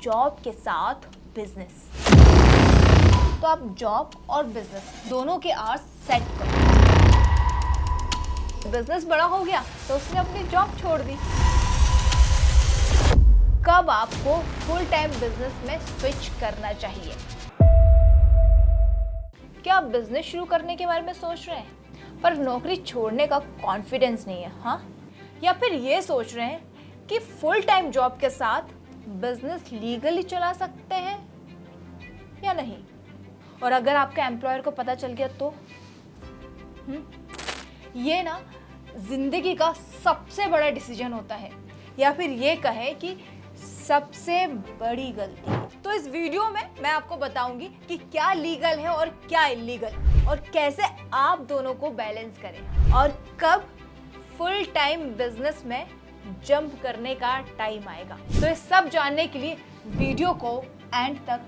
Job के साथ business. तो आप जॉब और बिजनेस दोनों के आवर्स सेट करो। बिजनेस बड़ा हो गया तो उसने अपनी जॉब छोड़ दी। कब आपको फुल टाइम बिजनेस में स्विच करना चाहिए? क्या आप बिजनेस शुरू करने के बारे में सोच रहे हैं पर नौकरी छोड़ने का कॉन्फिडेंस नहीं है? हाँ, या फिर ये सोच रहे हैं कि फुल टाइम जॉब के साथ बिजनेस लीगली चला सकते हैं या नहीं? और अगर आपके एम्प्लॉयर को पता चल गया तो ये ना जिंदगी का सबसे बड़ा डिसीजन होता है, या फिर ये कहे कि सबसे बड़ी गलती। तो इस वीडियो में मैं आपको बताऊंगी कि क्या लीगल है और क्या इलीगल, और कैसे आप दोनों को बैलेंस करें, और कब फुल टाइम बिजनेस में जंप करने का टाइम आएगा। तो ये सब जानने के लिए वीडियो को एंड तक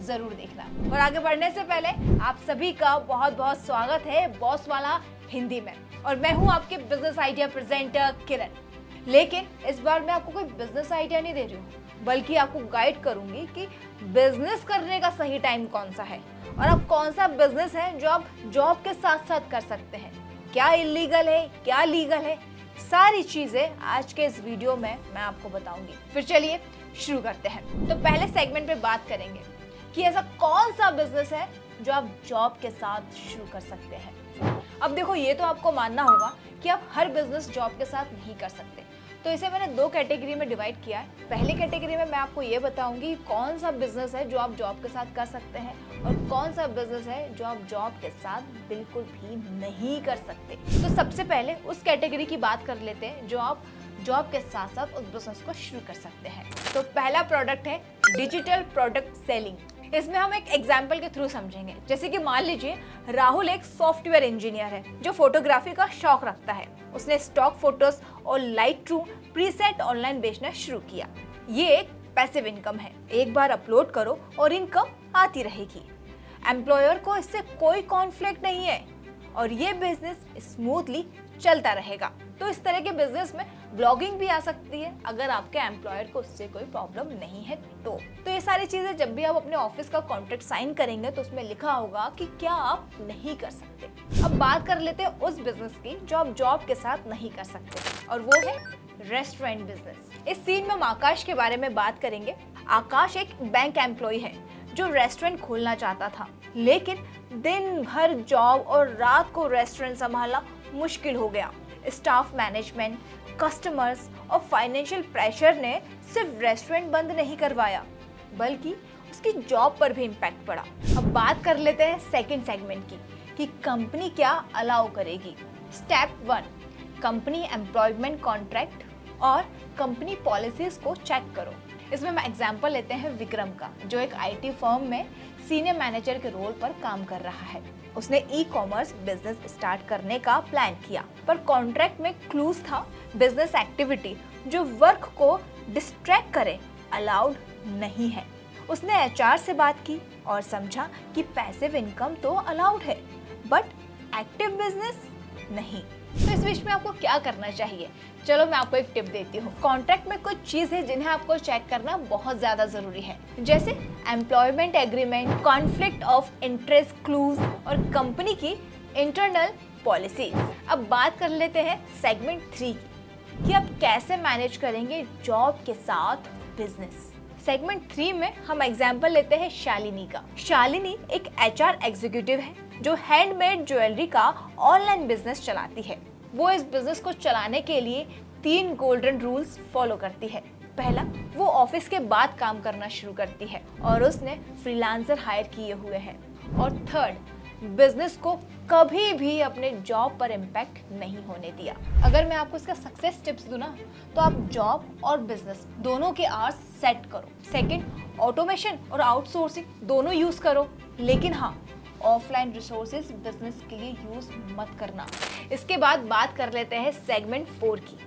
जरूर देखना। और आगे बढ़ने से पहले आप सभी का बहुत बहुत स्वागत है बॉस वाला हिंदी में, और मैं हूं आपके बिजनेस आइडिया प्रेजेंटर किरण। लेकिन इस बार मैं आपको कोई बिजनेस आइडिया नहीं दे रही हूँ, बल्कि आपको गाइड करूंगी कि बिजनेस करने का सही टाइम कौन सा है, और अब कौन सा बिजनेस है जो आप जॉब के साथ साथ कर सकते हैं, क्या इलीगल है क्या लीगल है, सारी चीजें आज के इस वीडियो में मैं आपको बताऊंगी। फिर चलिए शुरू करते हैं। तो पहले सेगमेंट पे बात करेंगे कि ऐसा कौन सा बिजनेस है जो आप जॉब के साथ शुरू कर सकते हैं। अब देखो, ये तो आपको मानना होगा कि आप हर बिजनेस जॉब के साथ नहीं कर सकते, तो इसे मैंने दो कैटेगरी में डिवाइड किया है। पहली कैटेगरी में मैं आपको ये बताऊंगी कौन सा बिजनेस है जो आप जॉब के साथ कर सकते हैं, और कौन सा बिजनेस है जो आप जॉब के साथ बिल्कुल भी नहीं कर सकते। तो सबसे पहले उस कैटेगरी की बात कर लेते हैं जो आप जॉब के साथ साथ उस बिजनेस को शुरू कर सकते हैं। तो पहला प्रोडक्ट है डिजिटल प्रोडक्ट सेलिंग। इसमें हम एक एग्जाम्पल के थ्रू समझेंगे। जैसे कि मान लीजिए राहुल एक सॉफ्टवेयर इंजीनियर है जो फोटोग्राफी का शौक रखता है। उसने स्टॉक फोटोज और लाइटरूम प्रीसेट ऑनलाइन बेचना शुरू किया। ये एक पैसिव इनकम है, एक बार अपलोड करो और इनकम आती रहेगी। एम्प्लॉयर को इससे कोई कॉन्फ्लिक्ट नहीं है और ये बिजनेस स्मूथली चलता रहेगा। तो इस तरह के बिजनेस में ब्लॉगिंग भी आ सकती है अगर आपके एम्प्लॉयर को उससे कोई प्रॉब्लम नहीं है तो ये सारी चीजें जब भी आप अपने ऑफिस का कॉन्ट्रैक्ट साइन करेंगे तो उसमें लिखा होगा कि क्या आप नहीं कर सकते। अब बात कर लेते हैं उस बिजनेस की जो आप जॉब के साथ नहीं कर सकते, और वो है रेस्टोरेंट बिजनेस। इस सीन में हम आकाश के बारे में बात करेंगे। आकाश एक बैंक एम्प्लॉय है जो रेस्टोरेंट खोलना चाहता था, लेकिन दिन भर जॉब और रात को रेस्टोरेंट संभालना मुश्किल हो गया। स्टाफ मैनेजमेंट, कस्टमर्स और फाइनेंशियल प्रेशर ने सिर्फ रेस्टोरेंट बंद नहीं करवाया बल्कि उसकी जॉब पर भी इम्पैक्ट पड़ा। अब बात कर लेते हैं सेकंड सेगमेंट की कि कंपनी क्या अलाउ करेगी। स्टेप 1, कंपनी एम्प्लॉयमेंट कॉन्ट्रैक्ट और कंपनी पॉलिसीज को चेक करो। इसमें हम एग्जांपल लेते हैं विक्रम का, जो एक आईटी फर्म में सीनियर मैनेजर के रोल पर काम कर रहा है। उसने ई कॉमर्स बिजनेस स्टार्ट करने का प्लान किया, पर कॉन्ट्रैक्ट में क्लूज था बिजनेस एक्टिविटी जो वर्क को डिस्ट्रैक्ट करे अलाउड नहीं है। उसने एचआर से बात की और समझा कि पैसिव इनकम तो अलाउड है बट एक्टिव बिजनेस नहीं। तो इस बीच में आपको क्या करना चाहिए? चलो मैं आपको एक टिप देती हूँ। कॉन्ट्रैक्ट में कुछ चीज है जिन्हें आपको चेक करना बहुत ज्यादा जरूरी है, जैसे employment agreement, conflict of interest clues और कंपनी की इंटरनल पॉलिसीज। अब बात कर लेते हैं सेगमेंट 3 की कि आप कैसे मैनेज करेंगे जॉब के साथ बिजनेस। सेगमेंट 3 में हम एग्जाम्पल लेते हैं शालिनी का। शालिनी एक एचआर एग्जीक्यूटिव है जो हैंडमेड ज्वेलरी का ऑनलाइन बिजनेस चलाती है। वो इस बिजनेस को चलाने के लिए 3 गोल्डन रूल्स फॉलो करती है। पहला, वो ऑफिस के बाद काम करना शुरू करती है और उसने फ्रीलांसर हायर किए हुए हैं। और थर्ड, बिजनेस को कभी भी अपने जॉब पर इम्पैक्ट नहीं होने दिया। अगर मैं आपको इसका सक्सेस टिप्स दूं ना, तो आप जॉब और बिजनेस दोनों के आवर्स सेट करो। सेकंड, ऑटोमेशन और आउटसोर्सिंग दोनों यूज करो, लेकिन हाँ, ऑफलाइन रिसोर्सेज बिजनेस के लिए यूज मत करना। इसके बाद बात कर लेते हैं सेगमेंट 4 की।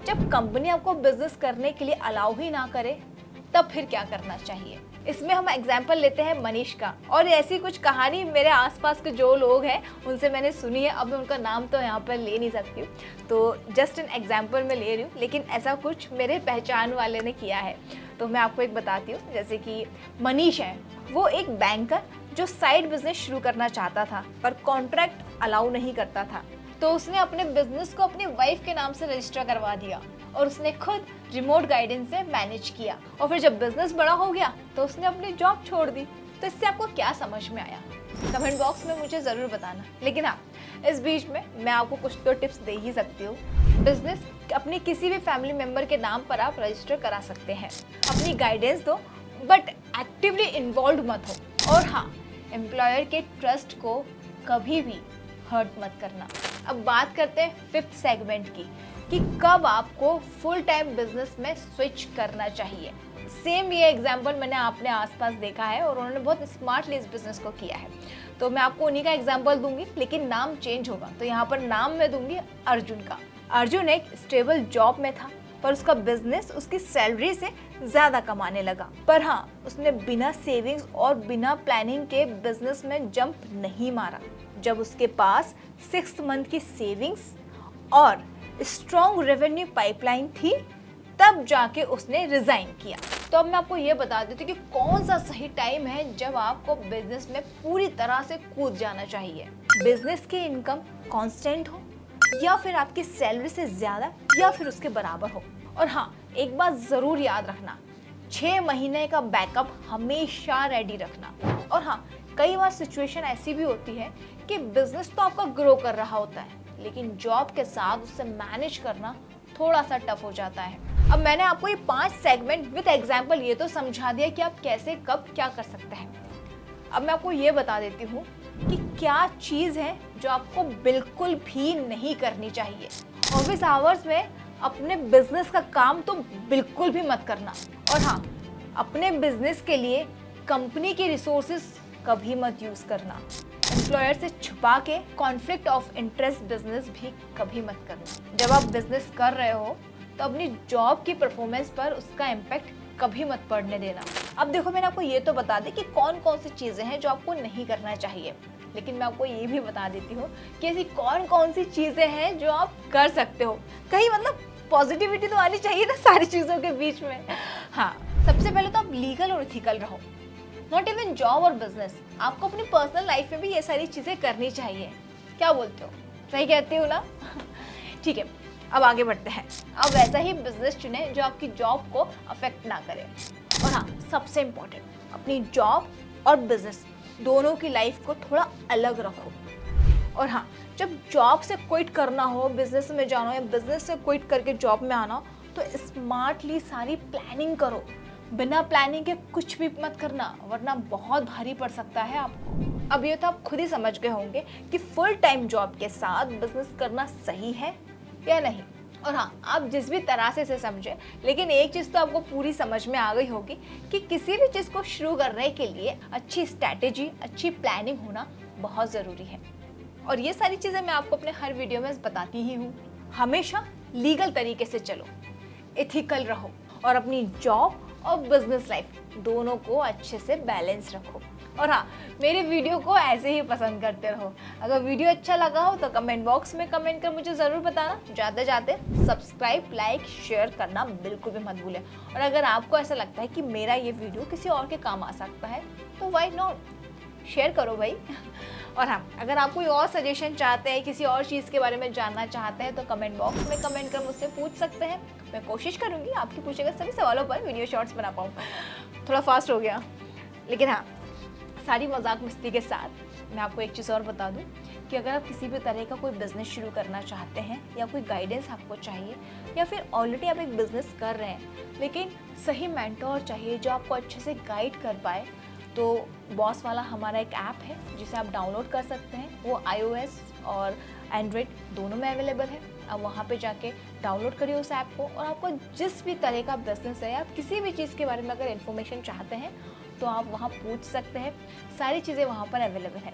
जब कंपनी आपको बिजनेस करने के लिए अलाउ ही ना करे तब फिर क्या करना चाहिए। इसमें हम एग्जाम्पल लेते हैं मनीष का, और ऐसी कुछ कहानी मेरे आसपास के जो लोग हैं उनसे मैंने सुनी है। अब मैं उनका नाम तो यहाँ पर ले नहीं सकती हूँ, तो जस्ट एन एग्जाम्पल मैं ले रही हूँ, लेकिन ऐसा कुछ मेरे पहचान वाले ने किया है। तो मैं आपको एक बताती हूँ, जैसे कि मनीष है, वो एक बैंकर जो साइड बिजनेस शुरू करना चाहता था पर कॉन्ट्रैक्ट अलाउ नहीं करता था, तो उसने अपने बिजनेस को अपनी वाइफ के नाम से रजिस्टर करवा दिया और उसने खुद रिमोट गाइडेंस से मैनेज किया। और फिर जब बिजनेस बड़ा हो गया तो उसने अपनी जॉब छोड़ दी। तो इससे आपको क्या समझ में आया, कमेंट बॉक्स में मुझे ज़रूर बताना। लेकिन हाँ, इस बीच में मैं आपको कुछ तो टिप्स दे ही सकती हूँ। बिजनेस अपनी किसी भी फैमिली मेम्बर के नाम पर आप रजिस्टर करा सकते हैं। अपनी गाइडेंस दो बट एक्टिवली इन्वॉल्व मत हो। और हाँ, एम्प्लॉयर के ट्रस्ट को कभी भी हर्ट मत करना। अब बात करते हैं फिफ्थ सेगमेंट की कि कब आपको फुल टाइम बिजनेस में स्विच करना चाहिए। सेम ये एग्जाम्पल मैंने अपने आसपास देखा है और उन्होंने बहुत स्मार्टली इस बिजनेस को किया है। तो मैं आपको उन्हीं का एग्जाम्पल दूंगी, लेकिन नाम चेंज होगा। तो यहाँ पर नाम मैं दूंगी अर्जुन का। अर्जुन एक स्टेबल जॉब में था पर उसका बिजनेस उसकी सैलरी से ज़्यादा कमाने लगा। पर हाँ, उसने बिना सेविंग्स और बिना प्लानिंग के बिजनेस में जंप नहीं मारा। जब उसके पास 6 मंथ की सेविंग्स और स्ट्रॉन्ग रेवेन्यू पाइपलाइन थी, तब जाके उसने रिजाइन किया। तो अब मैं आपको ये बता देती हूँ कि कौन सा सही टाइम है जब आपको बिजनेस में पूरी तरह से कूद जाना चाहिए। बिजनेस की इनकम कांस्टेंट हो या फिर आपकी सैलरी से ज्यादा या फिर उसके बराबर हो। और हाँ, एक बात जरूर याद रखना, 6 महीने का बैकअप हमेशा रेडी रखना। और हाँ, कई बार सिचुएशन ऐसी भी होती है कि बिजनेस तो आपका ग्रो कर रहा होता है, लेकिन जॉब के साथ उससे मैनेज करना थोड़ा सा टफ हो जाता है। अब मैंने आपको ये 5 सेगमेंट विद एग्जांपल ये तो समझा दिया कि आप कैसे कब क्या कर सकते हैं। अब मैं आपको ये बता देती हूँ कि क्या चीज़ है जो आपको बिल्कुल भी नहीं करनी चाहिए। ऑफिस आवर्स में अपने बिजनेस का काम तो बिल्कुल भी मत करना। और हाँ, अपने बिजनेस के लिए कंपनी की रिसोर्सेज कभी मत यूज़ करना। एम्प्लॉयर से छुपा के कॉन्फ्लिक्ट ऑफ इंटरेस्ट बिजनेस भी कभी मत करना। जब आप बिजनेस कर रहे हो तो अपनी जॉब की परफॉर्मेंस पर उसका इम्पैक्ट कभी मत पड़ने देना। अब देखो, मैंने आपको ये तो बता दी कि कौन कौन सी चीज़ें हैं जो आपको नहीं करना चाहिए, लेकिन मैं आपको ये भी बता देती हूँ कि ऐसी कौन कौन सी चीज़ें हैं जो आप कर सकते हो। कहीं मतलब पॉजिटिविटी तो आनी चाहिए ना सारी चीज़ों के बीच में। हाँ, सबसे पहले तो आप लीगल और इथिकल रहो। नॉट इवन जॉब और बिजनेस, आपको अपनी पर्सनल लाइफ में भी ये सारी चीज़ें करनी चाहिए। क्या बोलते हो, सही कहती हूँ ना? ठीक है, अब आगे बढ़ते हैं। अब वैसा ही बिजनेस चुने जो आपकी जॉब को अफेक्ट ना करे। और हाँ, सबसे इम्पोर्टेंट, अपनी जॉब और बिजनेस दोनों की लाइफ को थोड़ा अलग रखो। और हाँ, जब जॉब से क्विट करना हो, बिजनेस में जाना हो या बिजनेस से क्विट करके जॉब में आना हो, तो स्मार्टली सारी प्लानिंग करो। बिना प्लानिंग के कुछ भी मत करना, वरना बहुत भारी पड़ सकता है आपको। अब ये तो आप खुद ही समझ गए होंगे कि फुल टाइम जॉब के साथ बिजनेस करना सही है या नहीं। और हाँ, आप जिस भी तरह से इसे समझे, लेकिन एक चीज़ तो आपको पूरी समझ में आ गई होगी कि किसी भी चीज़ को शुरू करने के लिए अच्छी स्ट्रैटेजी, अच्छी प्लानिंग होना बहुत ज़रूरी है। और ये सारी चीज़ें मैं आपको अपने हर वीडियो में बताती ही हूँ। हमेशा लीगल तरीके से चलो, एथिकल रहो और अपनी जॉब और बिजनेस लाइफ दोनों को अच्छे से बैलेंस रखो। और हाँ, मेरे वीडियो को ऐसे ही पसंद करते रहो। अगर वीडियो अच्छा लगा हो तो कमेंट बॉक्स में कमेंट कर मुझे ज़रूर बताना। जाते जाते सब्सक्राइब, लाइक, शेयर करना बिल्कुल भी मत भूलें। और अगर आपको ऐसा लगता है कि मेरा ये वीडियो किसी और के काम आ सकता है तो व्हाई नॉट, शेयर करो भाई। और हाँ, अगर आप कोई और सजेशन चाहते हैं, किसी और चीज़ के बारे में जानना चाहते हैं, तो कमेंट बॉक्स में कमेंट कर मुझसे पूछ सकते हैं। मैं कोशिश करूँगी आपकी पूछे गए सभी सवालों पर वीडियो शॉर्ट्स बना पाऊँ। थोड़ा फास्ट हो गया, लेकिन हाँ, सारी मजाक मस्ती के साथ मैं आपको एक चीज़ और बता दूं कि अगर आप किसी भी तरह का कोई बिज़नेस शुरू करना चाहते हैं या कोई गाइडेंस आपको चाहिए, या फिर ऑलरेडी आप एक बिज़नेस कर रहे हैं लेकिन सही मेंटोर चाहिए जो आपको अच्छे से गाइड कर पाए, तो बॉस वाला हमारा एक ऐप है जिसे आप डाउनलोड कर सकते हैं। वो iOS और एंड्रॉयड दोनों में अवेलेबल है। आप वहाँ पे जाके डाउनलोड करिए उस ऐप को, और आपको जिस भी तरह का बिजनेस है, आप किसी भी चीज़ के बारे में अगर इन्फॉर्मेशन चाहते हैं तो आप वहाँ पूछ सकते हैं। सारी चीज़ें वहाँ पर अवेलेबल है।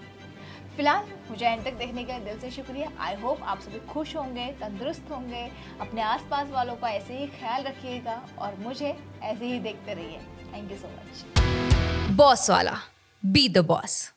फिलहाल मुझे एंड तक देखने के लिए दिल से शुक्रिया। आई होप आप सभी खुश होंगे, तंदुरुस्त होंगे, अपने आसपास वालों का ऐसे ही ख्याल रखिएगा और मुझे ऐसे ही देखते रहिए। Thank you so much. Boss वाला, बी द बॉस।